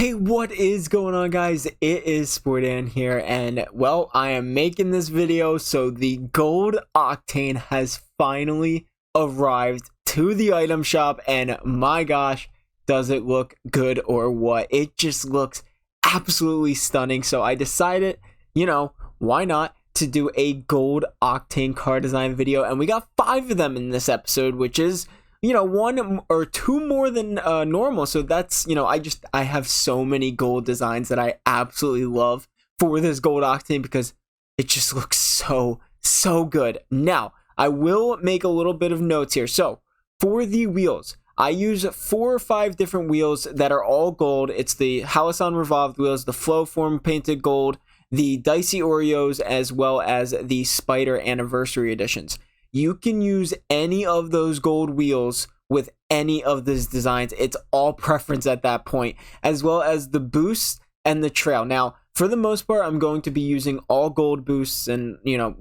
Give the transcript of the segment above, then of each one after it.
Hey, what is going on, guys? It is Sportan here, and well, I am making this video so the gold Octane has finally arrived to the item shop, and my gosh, does it look good or what? It just looks absolutely stunning. So I decided, why not, to do a gold Octane car design video, and we got 5 of them in this episode, which is one or two more than normal. So that's, I have so many gold designs that I absolutely love for this gold Octane because it just looks so good. Now, I will make a little bit of notes here. So for the wheels, I use 4 or 5 different wheels that are all gold. It's the Halasan Revolved wheels, the Flow Form painted gold, the Dicey Oreos, as well as the Spider Anniversary editions. You can use any of those gold wheels with any of these designs. It's all preference at that point, as well as the boost and the trail. Now, for the most part, I'm going to be using all gold boosts and,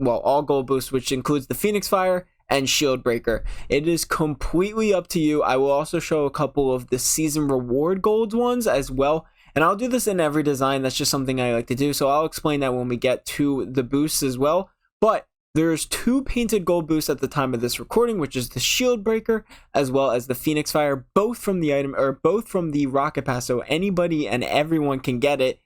all gold boosts, which includes the Phoenix Fire and Shield Breaker. It is completely up to you. I will also show a couple of the season reward gold ones as well. And I'll do this in every design. That's just something I like to do. So I'll explain that when we get to the boosts as well. But there's 2 painted gold boosts at the time of this recording, which is the Shield Breaker as well as the Phoenix Fire, both from the item or both from the Rocket Pass. So anybody and everyone can get it,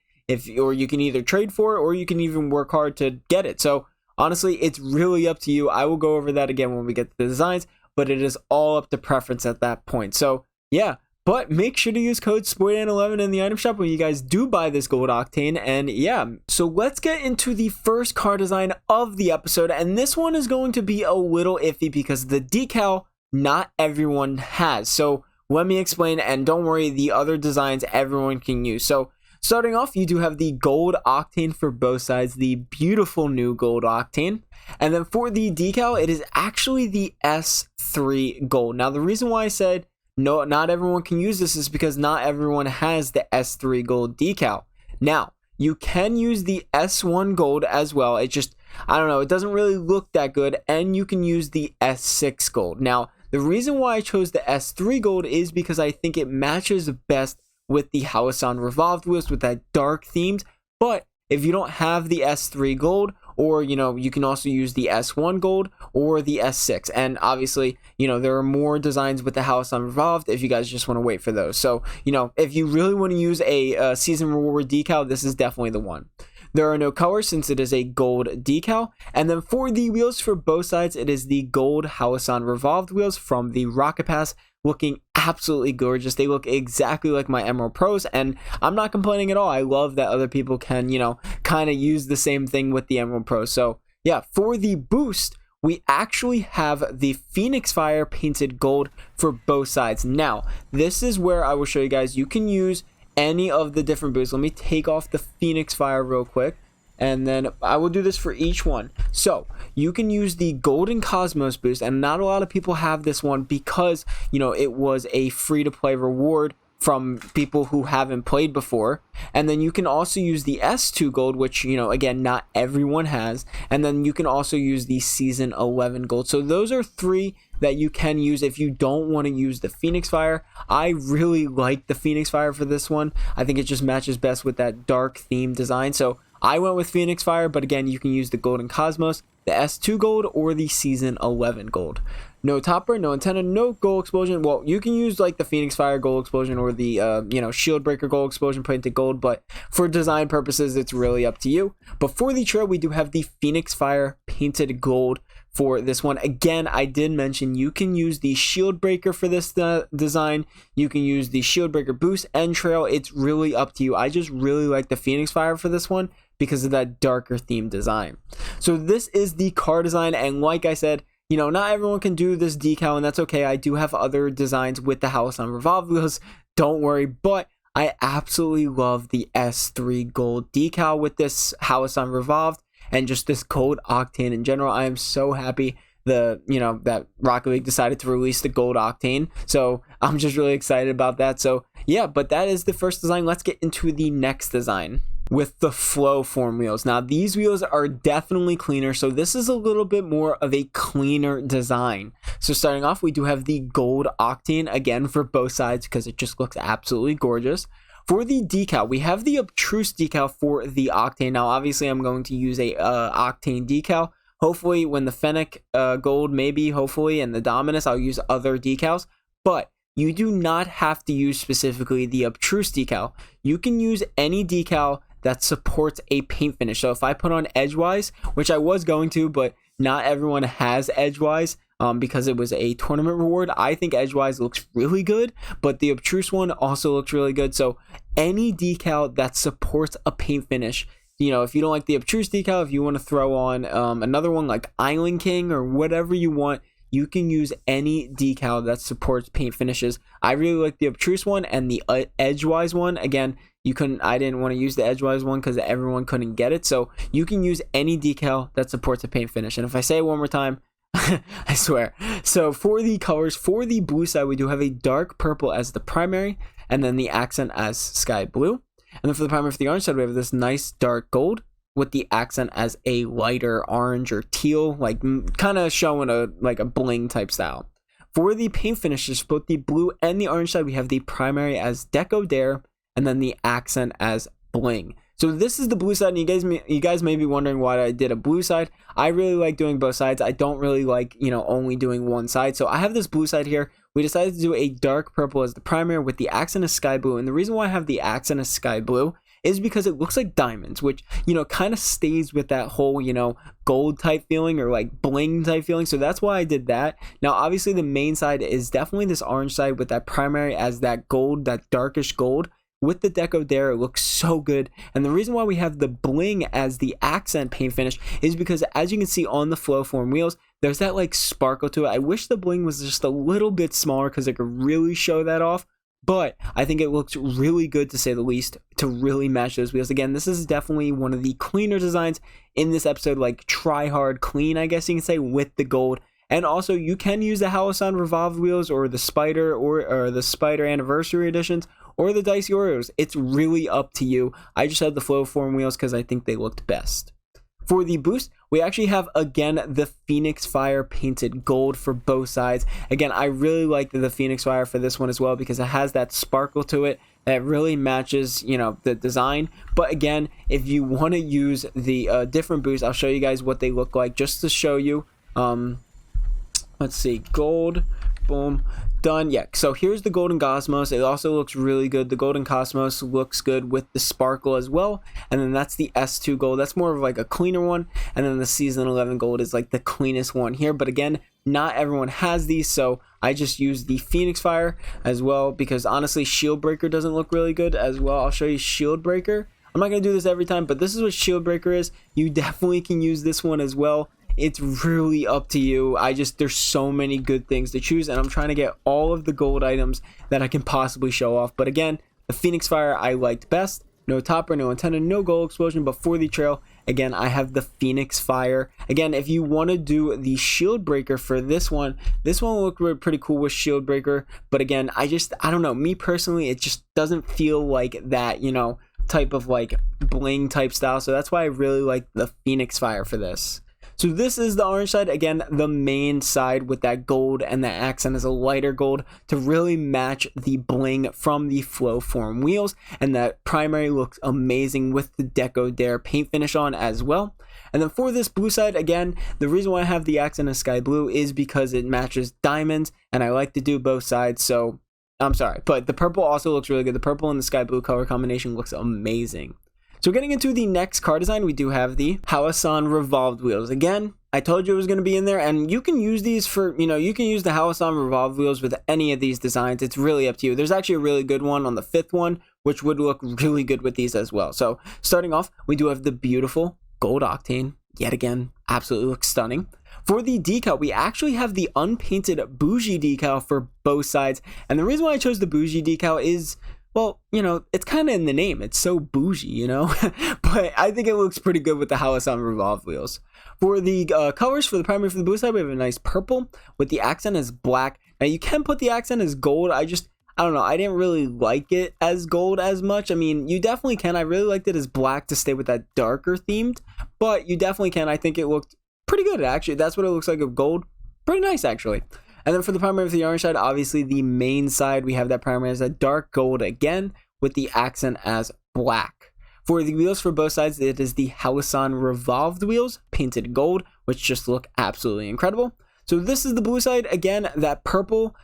or you can either trade for it or you can even work hard to get it. So honestly, it's really up to you. I will go over that again when we get to the designs, but it is all up to preference at that point. So yeah. But make sure to use code SPORTAN11 in the item shop when you guys do buy this gold Octane. And yeah, so let's get into the first car design of the episode. And this one is going to be a little iffy because the decal not everyone has. So let me explain, and don't worry, the other designs everyone can use. So starting off, you do have the gold Octane for both sides, the beautiful new gold Octane. And then for the decal, it is actually the S3 gold. Now, the reason why I said no, not everyone can use this is because not everyone has the S3 gold decal. Now, you can use the S1 gold as well. It just, I don't know, it doesn't really look that good. And you can use the S6 gold. Now, the reason why I chose the S3 gold is because I think it matches best with the Halasan Revolved wheels with that dark themed. But if you don't have the S3 gold, or, you can also use the S1 gold or the S6. And obviously, there are more designs with the Halasan Revolved if you guys just want to wait for those. So, if you really want to use a season reward decal, this is definitely the one. There are no colors since it is a gold decal. And then for the wheels for both sides, it is the gold Halasan Revolved wheels from the Rocket Pass, looking absolutely gorgeous. They look exactly like my Emerald Pros, and I'm not complaining at all. I love that other people can, kind of use the same thing with the Emerald Pros. So yeah, for the boost, we actually have the Phoenix Fire painted gold for both sides. Now, this is where I will show you guys, you can use any of the different boosts. Let me take off the Phoenix Fire real quick, and then I will do this for each one. So you can use the Golden Cosmos boost, and not a lot of people have this one because, it was a free-to-play reward from people who haven't played before. And then you can also use the S2 gold, which, again, not everyone has. And then you can also use the Season 11 gold. So those are 3 that you can use if you don't want to use the Phoenix Fire. I really like the Phoenix Fire for this one. I think it just matches best with that dark theme design. So I went with Phoenix Fire, but again, you can use the Golden Cosmos, the S2 gold, or the Season 11 gold. No topper, no antenna, no gold explosion. Well, you can use like the Phoenix Fire gold explosion or the Shield Breaker gold explosion painted gold, but for design purposes, it's really up to you. But for the trail, we do have the Phoenix Fire painted gold for this one. Again, I did mention you can use the Shield Breaker for this design. You can use the Shield Breaker boost and trail. It's really up to you. I just really like the Phoenix Fire for this one because of that darker theme design. So this is the car design, and like I said, not everyone can do this decal, and that's okay. I do have other designs with the Halasan Revolved wheels, don't worry, but I absolutely love the S3 gold decal with this Halasan Revolved and just this gold Octane in general. I am so happy that Rocket League decided to release the gold Octane, so I'm just really excited about that. So yeah, but that is the first design. Let's get into the next design with the Flow Form wheels. Now, these wheels are definitely cleaner, so this is a little bit more of a cleaner design. So starting off, we do have the gold Octane, again, for both sides because it just looks absolutely gorgeous. For the decal, we have the obtruse decal for the Octane. Now, obviously, I'm going to use a Octane decal. Hopefully, when the Fennec gold, maybe, hopefully, and the Dominus, I'll use other decals. But you do not have to use specifically the obtruse decal. You can use any decal that supports a paint finish. So if I put on Edgewise, which I was going to, but not everyone has Edgewise because it was a tournament reward. I think Edgewise looks really good, but the obtruse one also looks really good. So any decal that supports a paint finish, you know, if you don't like the obtruse decal, if you want to throw on another one like Island King or whatever you want, you can use any decal that supports paint finishes. I really like the obtruse one and the Edgewise one. Again, I didn't want to use the Edgewise one because everyone couldn't get it. So you can use any decal that supports a paint finish. And if I say it one more time, I swear. So for the colors, for the blue side, we do have a dark purple as the primary, and then the accent as sky blue. And then for the primary, for the orange side, we have this nice dark gold with the accent as a lighter orange or teal, like kind of showing a bling type style. For the paint finishes, both the blue and the orange side, we have the primary as Deco Dare, and then the accent as bling. So this is the blue side, and you guys may be wondering why I did a blue side. I really like doing both sides. I don't really like, you know, only doing one side. So I have this blue side here. We decided to do a dark purple as the primary with the accent as sky blue. And the reason why I have the accent as sky blue is because it looks like diamonds, which, you know, kind of stays with that whole, you know, gold type feeling or like bling type feeling. So that's why I did that. Now, obviously the main side is definitely this orange side with that primary as that gold, that darkish gold. With the Deco Dare, it looks so good. And the reason why we have the bling as the accent paint finish is because, as you can see on the flow form wheels, there's that like sparkle to it. I wish the bling was just a little bit smaller because it could really show that off. But I think it looks really good, to say the least, to really match those wheels. Again, this is definitely one of the cleaner designs in this episode, like try hard clean, I guess you can say, with the gold. And also, you can use the Halasan Revolved wheels or the Spider or the Spider Anniversary Editions or the Dicey Oreos. It's really up to you. I just had the flow form wheels because I think they looked best. For the boost, we actually have, again, the Phoenix Fire painted gold for both sides. Again, I really like the Phoenix Fire for this one as well because it has that sparkle to it that really matches, you know, the design. But again, if you want to use the different boosts, I'll show you guys what they look like just to show you. Let's see, gold, boom, done. Yeah, so here's the Golden Cosmos. It also looks really good. The Golden Cosmos looks good with the sparkle as well. And then that's the S2 gold. That's more of like a cleaner one. And then the Season 11 gold is like the cleanest one here. But again, not everyone has these, so I just use the Phoenix Fire as well because honestly, Shield Breaker doesn't look really good as well. I'll show you Shield Breaker. I'm not going to do this every time, but this is what Shield Breaker is. You definitely can use this one as well. It's really up to you. There's so many good things to choose, and I'm trying to get all of the gold items that I can possibly show off. But again, the Phoenix Fire I liked best. No topper, no antenna, no gold explosion, but for the trail, again, I have the Phoenix Fire. Again, if you want to do the Shield Breaker for this one will look pretty cool with Shield Breaker. But again, I don't know. Me personally, it just doesn't feel like that, you know, type of like bling type style. So that's why I really like the Phoenix Fire for this. So this is the orange side, again, the main side with that gold and the accent is a lighter gold to really match the bling from the flow form wheels. And that primary looks amazing with the Deco Dare paint finish on as well. And then for this blue side, again, the reason why I have the accent of sky blue is because it matches diamonds and I like to do both sides. So I'm sorry, but the purple also looks really good. The purple and the sky blue color combination looks amazing. So getting into the next car design, we do have the Halasan Revolved wheels. Again, I told you it was going to be in there, and you can use these for, you know, you can use the Halasan Revolved wheels with any of these designs. It's really up to you. There's actually a really good one on the 5th one, which would look really good with these as well. So starting off, we do have the beautiful gold Octane. Yet again, absolutely looks stunning. For the decal, we actually have the unpainted bougie decal for both sides. And the reason why I chose the bougie decal is, well, you know, it's kind of in the name. It's so bougie, you know, but I think it looks pretty good with the Halasan Revolved wheels. For the colors, for the primary, for the blue side, we have a nice purple with the accent as black. Now you can put the accent as gold. I don't know. I didn't really like it as gold as much. I mean, you definitely can. I really liked it as black to stay with that darker themed, but you definitely can. I think it looked pretty good, actually. That's what it looks like of gold. Pretty nice, actually. And then for the primary, for the orange side, obviously the main side, we have that primary as a dark gold again with the accent as black. For the wheels for both sides, it is the Halasan revolved wheels, painted gold, which just look absolutely incredible. So this is the blue side. Again, that purple,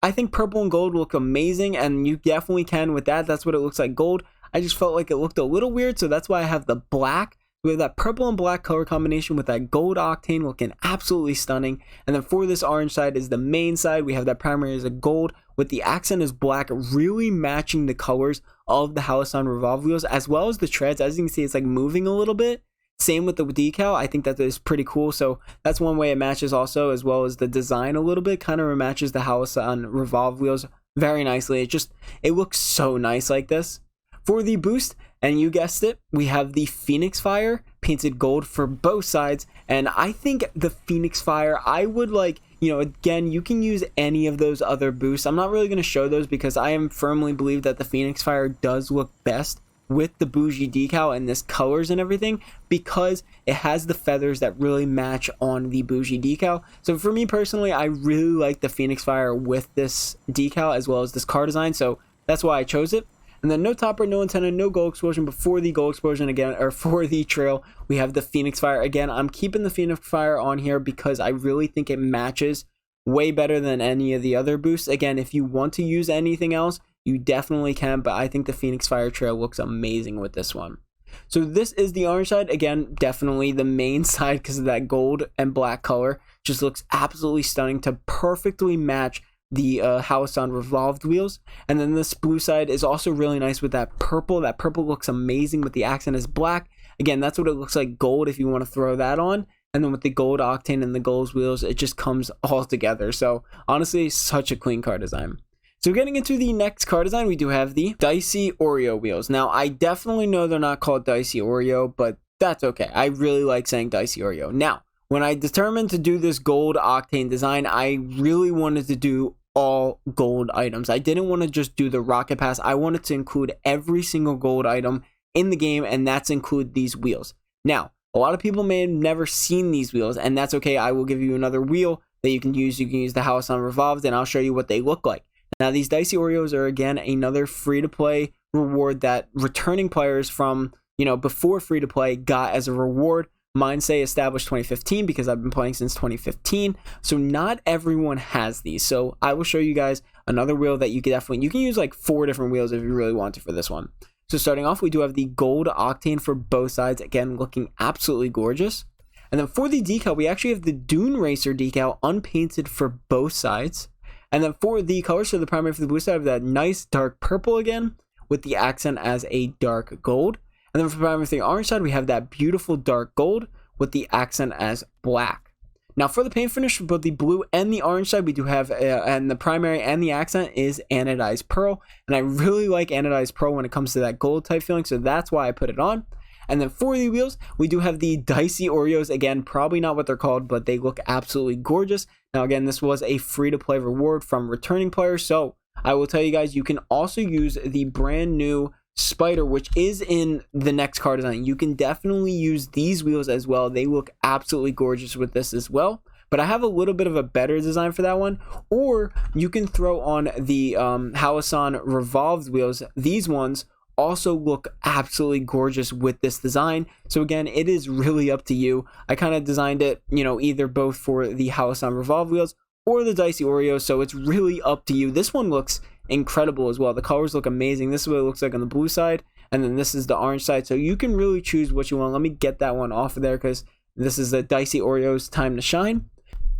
I think purple and gold look amazing, and you definitely can with that. That's what it looks like gold. I just felt like it looked a little weird, so that's why I have the black. We have that purple and black color combination with that gold Octane looking absolutely stunning. And then for this orange side is the main side. We have that primary as a gold with the accent as black, really matching the colors of the Halasan revolve wheels as well as the treads. As you can see, it's like moving a little bit. Same with the decal. I think that is pretty cool. So that's one way it matches also, as well as the design a little bit kind of matches the Halasan revolve wheels very nicely. It looks so nice like this. For the boost, and you guessed it, we have the Phoenix Fire painted gold for both sides. And I think the Phoenix Fire, I would like, again, you can use any of those other boosts. I'm not really going to show those because I am firmly believe that the Phoenix Fire does look best with the bougie decal and this colors and everything, because it has the feathers that really match on the bougie decal. So for me personally, I really like the Phoenix Fire with this decal as well as this car design. So that's why I chose it. And then no topper, no antenna, no gold explosion. Before the gold explosion again, or for the trail, we have the Phoenix Fire. Again, I'm keeping the Phoenix Fire on here because I really think it matches way better than any of the other boosts. Again, if you want to use anything else, you definitely can, but I think the Phoenix Fire trail looks amazing with this one. So this is the orange side. Again, definitely the main side because of that gold and black color. Just looks absolutely stunning to perfectly match the Halasan revolved wheels. And then this blue side is also really nice with that purple. That purple looks amazing with the accent is black. Again, that's what it looks like gold if you want to throw that on. And then with the gold Octane and the gold wheels, it just comes all together. So honestly, such a clean car design. So getting into the next car design, we do have the Dicey Oreo wheels. Now, I definitely know they're not called Dicey Oreo, but that's okay. I really like saying Dicey Oreo. Now, when I determined to do this gold Octane design, I really wanted to do all gold items. I didn't want to just do the rocket pass. I wanted to include every single gold item in the game, and that's include these wheels. Now, a lot of people may have never seen these wheels, and that's okay. I will give you another wheel that you can use. You can use the Halasan revolved, and I'll show you what they look like. Now, these Dicey Oreos are, again, another free-to-play reward that returning players from, before free-to-play got as a reward. Mine say established 2015 because I've been playing since 2015. So not everyone has these. So I will show you guys another wheel that you can use like 4 different wheels if you really want to for this one. So starting off, we do have the gold Octane for both sides. Again, looking absolutely gorgeous. And then for the decal, we actually have the Dune Racer decal unpainted for both sides. And then for the colors for the primary for the blue side, we have that nice dark purple again with the accent as a dark gold. And then for the primary for the orange side, we have that beautiful dark gold with the accent as black. Now for the paint finish for both the blue and the orange side, we do have, and the primary and the accent is anodized pearl. And I really like anodized pearl when it comes to that gold type feeling, so that's why I put it on. And then for the wheels, we do have the Dicey Oreos. Again, probably not what they're called, but they look absolutely gorgeous. Now again, this was a free-to-play reward from returning players, so I will tell you guys, you can also use the brand new Spider, which is in the next car design. You can definitely use these wheels as well. They look absolutely gorgeous with this as well, but I have a little bit of a better design for that one. Or you can throw on the Halasan revolved wheels. These ones also look absolutely gorgeous with this design. So again, it is really up to you. I kind of designed it, either both for the Halasan revolved wheels or the Dicey Oreos, so it's really up to you. This one looks incredible as well. The colors look amazing. This is what it looks like on the blue side, and then this is the orange side, so you can really choose what you want. Let me get that one off of there because this is the Dicey Oreos time to shine.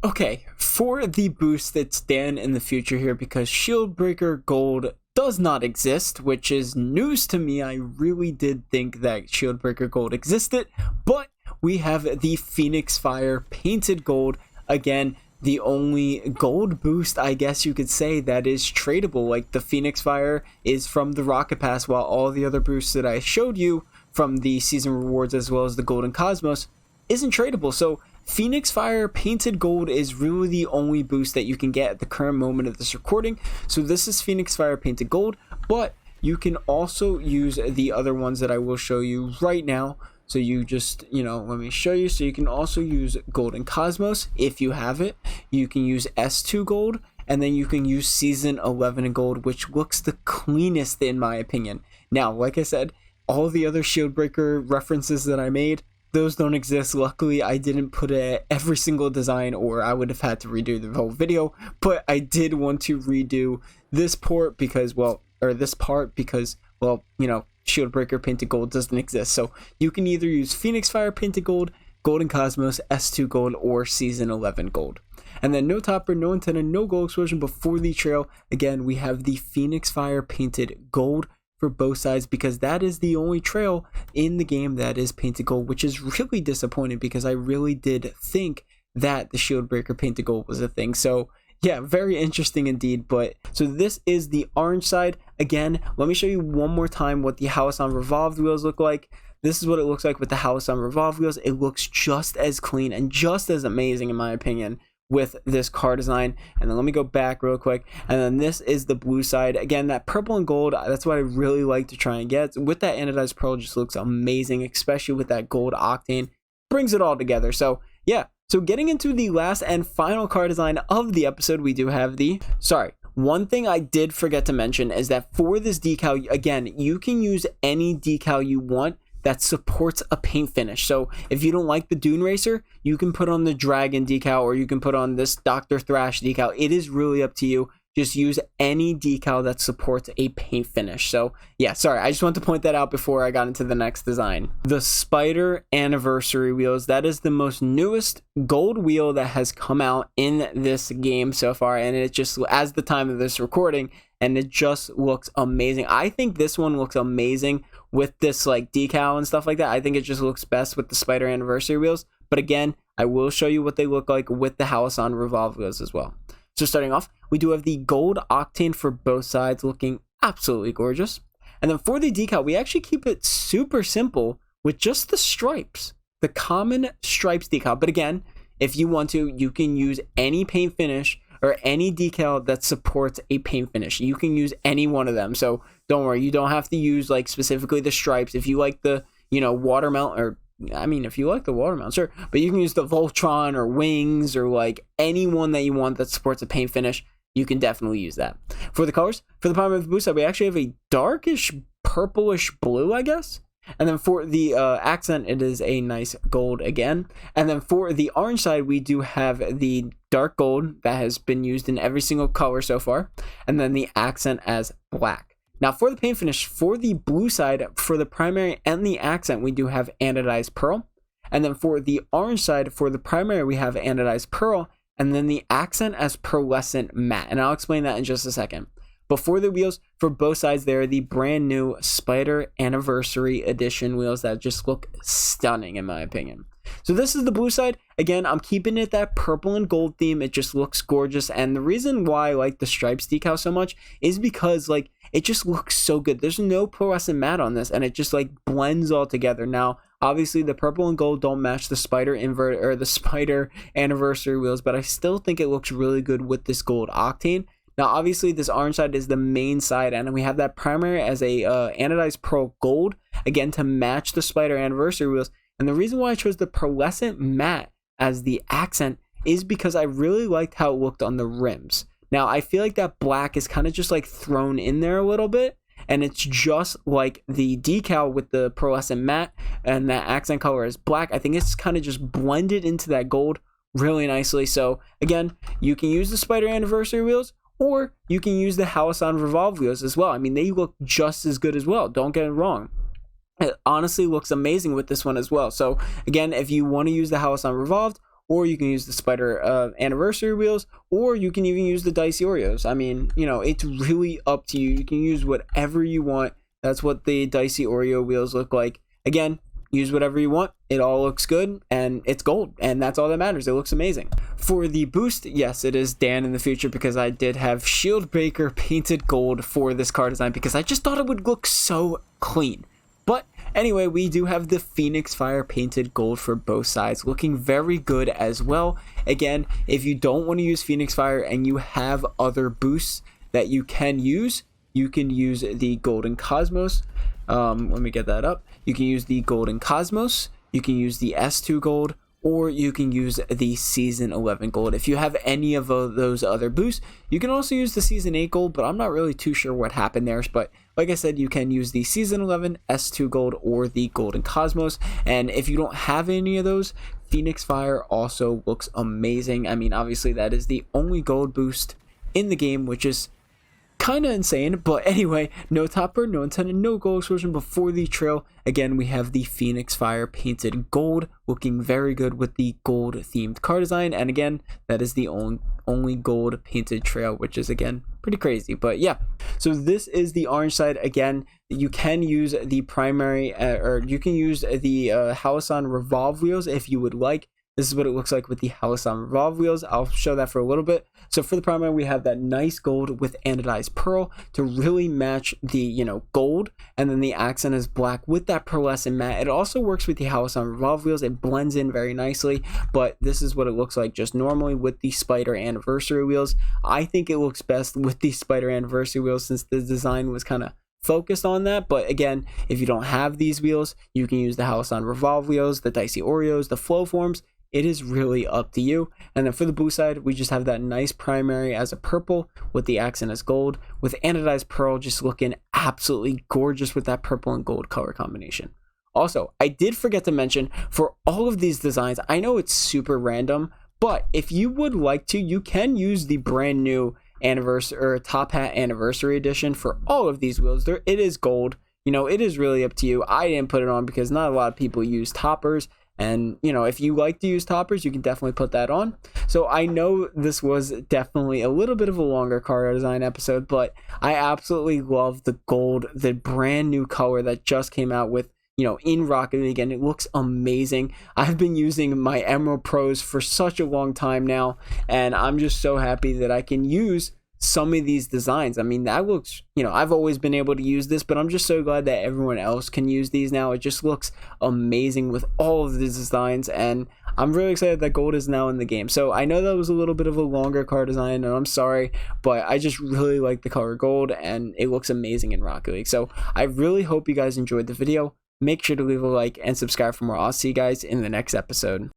Okay, for the boost that stand in the future here, because Shield Breaker Gold does not exist, which is news to me. I really did think that Shield Breaker Gold existed, but we have the Phoenix Fire painted gold. Again, the only gold boost, I guess you could say, that is tradable. Like the Phoenix Fire is from the Rocket Pass, while all the other boosts that I showed you from the season rewards as well as the Golden Cosmos isn't tradable. So Phoenix Fire painted gold is really the only boost that you can get at the current moment of this recording. So this is Phoenix Fire painted gold, but you can also use the other ones that I will show you right now. So you just, let me show you. So you can also use Golden Cosmos if you have it. You can use S2 Gold, and then you can use season 11 in gold, which looks the cleanest in my opinion. Now, like I said, all the other shield breaker references that I made, those don't exist. Luckily, I didn't put every single design, or I would have had to redo the whole video, but I did want to redo this port because, well, or this part because, well, you know, shield breaker painted gold doesn't exist. So you can either use Phoenix Fire painted gold, Golden Cosmos, S2 gold, or season 11 gold. And then no topper, no antenna, no gold explosion before the trail. Again, we have the Phoenix Fire painted gold for both sides because that is the only trail in the game that is painted gold, which is really disappointing because I really did think that the shield breaker painted gold was a thing. So yeah, very interesting indeed. But so this is the orange side. Again, let me show you one more time what the house on revolved wheels look like. This is what it looks like with the house on revolved wheels. It looks just as clean and just as amazing in my opinion with this car design. And then let me go back real quick, and then this is the blue side. Again, that purple and gold, that's what I really like to try and get with that anodized pearl. Just looks amazing, especially with that gold octane, brings it all together. So yeah, so getting into the last and final car design of the episode, we do have the one thing I did forget to mention is that for this decal, again, you can use any decal you want that supports a paint finish. So if you don't like the Dune Racer, you can put on the Dragon decal, or you can put on this Dr. Thrash decal. It is really up to you. Just use any decal that supports a paint finish. So yeah, sorry, I just want to point that out before I got into the next design. The Spider Anniversary wheels, that is the most newest gold wheel that has come out in this game so far, and it just, as the time of this recording, and it just looks amazing. I think this one looks amazing with this like decal and stuff like that. I think it just looks best with the Spider Anniversary wheels, but again, I will show you what they look like with the house on revolve wheels as well. So starting off, we do have the gold octane for both sides, looking absolutely gorgeous. And then for the decal, we actually keep it super simple with just the stripes, the common stripes decal. But again, if you want to, you can use any paint finish or any decal that supports a paint finish. You can use any one of them. So don't worry, you don't have to use like specifically the stripes. If you like the, you know, watermelon, or I mean, if you like the watermelon, sure, but you can use the Voltron or Wings or like any one that you want that supports a paint finish. You can definitely use that. For the colors, for the primary blue side, we actually have a darkish purplish blue, I guess. And then for the accent, it is a nice gold again. And then for the orange side, we do have the dark gold that has been used in every single color so far. And then the accent as black. Now for the paint finish, for the blue side, for the primary and the accent, we do have anodized pearl. And then for the orange side, for the primary, we have anodized pearl. And then the accent as pearlescent matte. And I'll explain that in just a second. Before the wheels, for both sides, there are the brand new Spider Anniversary Edition wheels that just look stunning in my opinion. So this is the blue side. Again, I'm keeping it that purple and gold theme. It just looks gorgeous. And the reason why I like the stripes decal so much is because like it just looks so good. There's no pearlescent matte on this, and it just like blends all together. Now, obviously the purple and gold don't match the Spider invert or the Spider Anniversary wheels, but I still think it looks really good with this gold octane. Now, obviously, this orange side is the main side, and we have that primary as a anodized pearl gold, again, to match the Spider Anniversary wheels. And the reason why I chose the pearlescent matte as the accent is because I really liked how it looked on the rims. Now, I feel like that black is kind of just like thrown in there a little bit, and it's just like the decal with the pearlescent matte, and that accent color is black. I think it's kind of just blended into that gold really nicely. So, again, you can use the Spider Anniversary wheels, or you can use the house on revolve wheels as well. I mean, they look just as good as well. Don't get it wrong. It honestly looks amazing with this one as well. So again, if you want to use the house on revolved, or you can use the Spider Anniversary wheels, or you can even use the Dicey Oreos. I mean, you know, it's really up to you. You can use whatever you want. That's what the Dicey Oreo wheels look like. Again, use whatever you want. It all looks good, and it's gold, and that's all that matters. It looks amazing. For the boost, yes, it is Dan in the future, because I did have Shield Breaker painted gold for this car design because I just thought it would look so clean. But anyway, we do have the Phoenix Fire painted gold for both sides, looking very good as well. Again, if you don't want to use Phoenix Fire and you have other boosts that you can use the Golden Cosmos. Let me get that up. You can use the Golden Cosmos. You can use the S2 gold, or you can use the Season 11 Gold. If you have any of those other boosts, you can also use the Season 8 Gold, but I'm not really too sure what happened there. But like I said, you can use the Season 11 S2 Gold or the Golden Cosmos. And if you don't have any of those, Phoenix Fire also looks amazing. I mean, obviously that is the only gold boost in the game, which is kind of insane. But anyway, no topper, no antenna, no gold explosion before the trail. Again, we have the Phoenix Fire painted gold, looking very good with the gold themed car design. And again, that is the only gold painted trail, which is again pretty crazy. But yeah, so this is the orange side. Again, you can use the primary or you can use the Halosan revolve wheels if you would like. This is what it looks like with the Halosan revolve wheels. I'll show that for a little bit. So for the primary, we have that nice gold with anodized pearl to really match the, gold. And then the accent is black with that pearlescent matte. It also works with the Halosan revolve wheels. It blends in very nicely. But this is what it looks like just normally with the Spider Anniversary wheels. I think it looks best with the Spider Anniversary wheels since the design was kind of focused on that. But again, if you don't have these wheels, you can use the Halosan revolve wheels, the Dicey Oreos, the flow forms. It is really up to you. And then for the blue side, we just have that nice primary as a purple with the accent as gold, with anodized pearl just looking absolutely gorgeous with that purple and gold color combination. Also, I did forget to mention, for all of these designs, I know it's super random, but if you would like to, you can use the brand new anniversary or Top Hat Anniversary Edition for all of these wheels. It is gold. It is really up to you. I didn't put it on because not a lot of people use toppers. And, if you like to use toppers, you can definitely put that on. So I know this was definitely a little bit of a longer car design episode, but I absolutely love the gold, the brand new color that just came out with, in Rocket League, and it looks amazing. I've been using my Emerald Pros for such a long time now, and I'm just so happy that I can use some of these designs. I mean, that looks, I've always been able to use this, but I'm just so glad that everyone else can use these now. It just looks amazing with all of these designs, and I'm really excited that gold is now in the game. So I know that was a little bit of a longer car design, and I'm sorry, but I just really like the color gold, and it looks amazing in Rocket League. So I really hope you guys enjoyed the video. Make sure to leave a like and subscribe for more. I'll see you guys in the next episode.